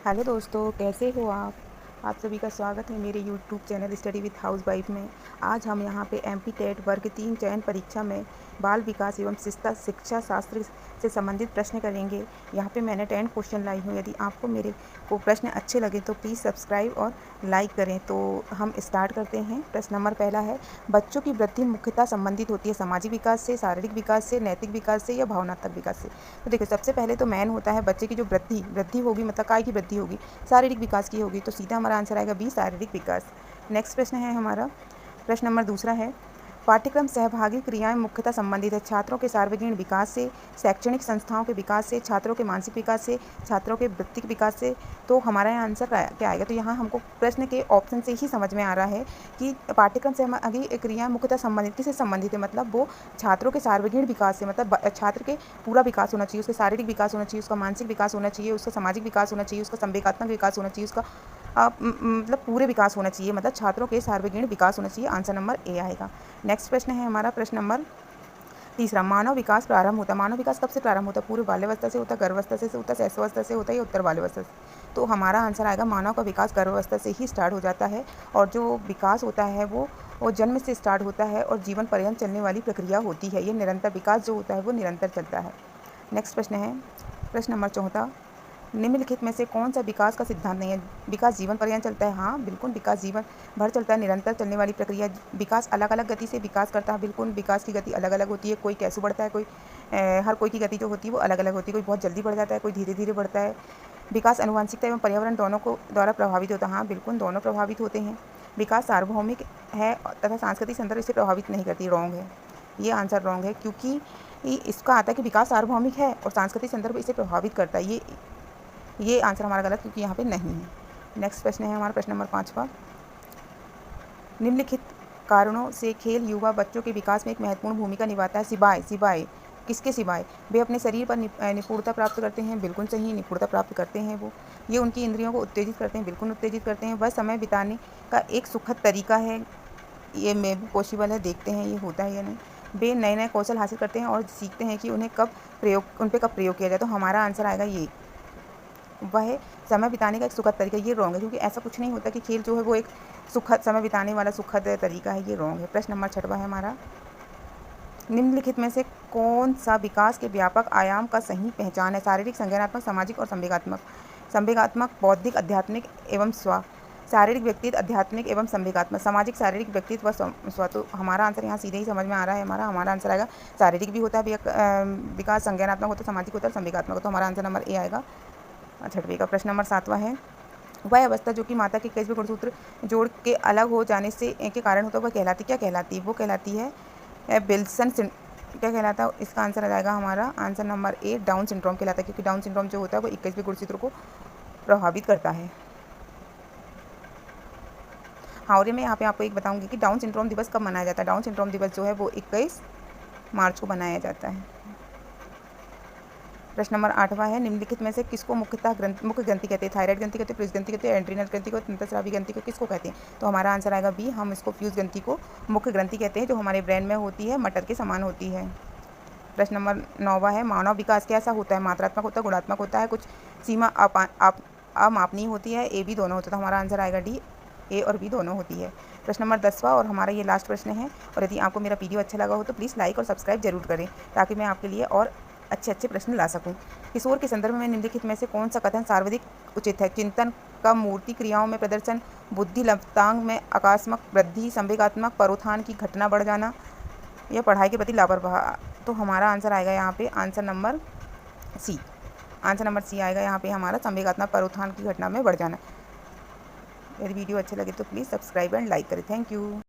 Hello दोस्तों, कैसे हो आप? आप सभी का स्वागत है मेरे YouTube channel study with housewife में। आज हम यहाँ पे एमपी टेट वर्ग 3 चयन परीक्षा में बाल विकास एवं शिक्षा शास्त्र से संबंधित प्रश्न करेंगे। यहाँ पे मैंने 10 क्वेश्चन लाई हूँ। यदि आपको मेरे को प्रश्न अच्छे लगे तो प्लीज़ सब्सक्राइब और लाइक करें। तो हम स्टार्ट करते हैं। प्रश्न नंबर पहला है, बच्चों की वृद्धि मुख्यतः संबंधित होती है सामाजिक विकास से, शारीरिक विकास से, नैतिक विकास से या भावनात्मक विकास से। तो देखिए, सबसे पहले तो मेन होता है बच्चे की जो वृद्धि होगी, मतलब काय की वृद्धि होगी, शारीरिक विकास की होगी। तो सीधा हमारा आंसर आएगा बी, शारीरिक विकास। नेक्स्ट प्रश्न है हमारा, प्रश्न नंबर दूसरा है, पाठ्यक्रम सहभागी क्रियाएं मुख्यतः संबंधित है छात्रों के सार्वजनिक विकास से, शैक्षणिक संस्थाओं के विकास से, छात्रों के मानसिक विकास से, छात्रों के वृत्तिक विकास से। तो हमारा यहाँ आंसर क्या आएगा? तो यहाँ हमको प्रश्न के ऑप्शन से ही समझ में आ रहा है कि पाठ्यक्रम सहभागी क्रियाएं मुख्यतः संबंधित किससे संबंधित है, मतलब वो छात्रों के सार्वजनिक विकास से, मतलब छात्र के पूरा विकास होना चाहिए, उसका शारीरिक विकास होना चाहिए, उसका मानसिक विकास होना चाहिए, उसका सामाजिक विकास होना चाहिए, उसका संवेगात्मक विकास होना चाहिए, उसका मतलब पूरे विकास होना चाहिए, मतलब छात्रों के सार्वजनिक विकास होना चाहिए। आंसर नंबर ए आएगा। नेक्स्ट प्रश्न है हमारा, प्रश्न नंबर तीसरा, मानव विकास प्रारंभ होता है। मानव विकास कब से प्रारंभ होता है? पूर्व बाल्यावस्था से होता है, गर्भावस्था से होता है, शैशवावस्था से होता है या उत्तर बाल्यावस्था से? तो हमारा आंसर आएगा मानव का विकास गर्भावस्था से ही स्टार्ट हो जाता है, और जो विकास होता है वो जन्म से स्टार्ट होता है और जीवन पर्यंत चलने वाली प्रक्रिया होती है। ये निरंतर विकास जो होता है वो निरंतर चलता है। नेक्स्ट प्रश्न है, प्रश्न नंबर चौथा, निम्नलिखित में से कौन सा विकास का सिद्धांत नहीं है? विकास जीवन पर्यंत चलता है। हाँ, बिल्कुल, विकास जीवन भर चलता है, निरंतर चलने वाली प्रक्रिया। विकास अलग अलग गति से विकास करता है। बिल्कुल, विकास की गति अलग अलग होती है, कोई कैसे बढ़ता है, कोई हर कोई की गति जो होती है वो अलग अलग होती है। कोई बहुत जल्दी बढ़ जाता है, कोई धीरे धीरे बढ़ता है। विकास आनुवंशिकता एवं पर्यावरण दोनों को द्वारा प्रभावित होता है। हाँ, बिल्कुल, दोनों प्रभावित होते हैं। विकास सार्वभौमिक है तथा सांस्कृतिक संदर्भ इसे प्रभावित नहीं करती। रॉन्ग है, ये आंसर रॉन्ग है, क्योंकि इसका आता है कि विकास सार्वभौमिक है और सांस्कृतिक संदर्भ इसे प्रभावित करता है। ये आंसर हमारा गलत, क्योंकि यहाँ पे नहीं है। नेक्स्ट प्रश्न है हमारा, प्रश्न नंबर 5वां, निम्नलिखित कारणों से खेल युवा बच्चों के विकास में एक महत्वपूर्ण भूमिका निभाता है। सिवाय किसके सिवाय? वे अपने शरीर पर निपुणता प्राप्त करते हैं। बिल्कुल सही, निपुणता प्राप्त करते हैं वो। ये उनकी इंद्रियों को उत्तेजित करते हैं। बिल्कुल उत्तेजित करते हैं। वह समय बिताने का एक सुखद तरीका है। ये में भी पॉसिबल है, देखते हैं ये होता है या नहीं। वे नए नए कौशल हासिल करते हैं और सीखते हैं कि उन पर कब प्रयोग किया जाए। तो हमारा आंसर आएगा ये, वह समय बिताने का एक सुखद तरीका। ये रॉन्ग है, क्योंकि ऐसा कुछ नहीं होता कि खेल जो है वो एक सुखद समय बिताने वाला सुखद तरीका है। ये रॉन्ग है। प्रश्न नंबर 6वां है हमारा, निम्नलिखित में से कौन सा विकास के व्यापक आयाम का सही पहचान है? शारीरिक, संज्ञानात्मक, सामाजिक और संवेगात्मक। संवेगात्मक बौद्धिक, आध्यात्मिक एवं स्व। शारीरिक व्यक्तित्व, आध्यात्मिक एवं संवेगात्मक। सामाजिक, शारीरिक व्यक्तित्व व स्व। तो हमारा आंसर यहाँ सीधे ही समझ में आ रहा है। हमारा आंसर आएगा शारीरिक भी होता है विकास, संज्ञानात्मक होता है, सामाजिक होता है, संवेगात्मक। तो हमारा आंसर नंबर ए आएगा। 6वें का प्रश्न नंबर 7वां है, वह अवस्था जो कि माता के 21वें गुणसूत्र जोड़ के अलग हो जाने से के कारण होता है, वह कहलाती क्या कहलाती है? वो कहलाती है विल्सन क्या कहलाता है? इसका आंसर आ जाएगा हमारा answer number A, down syndrome कहलाता है, क्योंकि डाउन सिंड्रोम जो होता है वो 21वें गुणसूत्र को प्रभावित करता है। हाँ, और मैं यहाँ पे आपको एक बताऊंगी कि डाउन सिंड्रोम दिवस कब मनाया जाता है। डाउन सिंड्रोम दिवस जो है वो 21 मार्च को मनाया जाता है। प्रश्न नंबर 8वां है, निम्नलिखित में से किसको मुख्य ग्रंथि कहते हैं? थायराइड ग्रंथि कहते हैं, फ्यूज ग्रंथि कहते हैं, एड्रीनल ग्रंथि को, अंतःस्रावी ग्रंथि को, किसको कहते हैं? तो हमारा आंसर आएगा बी, हम इसको फ्यूज ग्रंथि को मुख्य ग्रंथि कहते हैं, जो हमारे ब्रेन में होती है, मटर के समान होती है। प्रश्न नंबर 9वां है, मानव विकास कैसा होता है? मात्रात्मक होता है, गुणात्मक होता है, कुछ सीमा अमापनीय होती है, ए बी दोनों होता है। तो हमारा आंसर आएगा डी, ए और बी दोनों होती है। प्रश्न नंबर 10वां और हमारा ये लास्ट प्रश्न है, और यदि आपको मेरा वीडियो अच्छा लगा हो तो प्लीज़ लाइक और सब्सक्राइब जरूर करें, ताकि मैं आपके लिए और अच्छे अच्छे प्रश्न ला सकूं। किशोर के संदर्भ में निम्नलिखित में से कौन सा कथन सर्वाधिक उचित है? चिंतन का मूर्ति क्रियाओं में प्रदर्शन, बुद्धि लब्धांग में आकस्मिक वृद्धि, संवेगात्मक परोत्थान की घटना बढ़ जाना, या पढ़ाई के प्रति लापरवाह। तो हमारा आंसर आएगा यहाँ पे answer number C. Answer number C आएगा यहाँ पे हमारा, संवेगात्मक परोत्थान की घटना में बढ़ जाना। यदि वीडियो अच्छे लगे तो प्लीज़ सब्सक्राइब एंड लाइक करें। Thank you.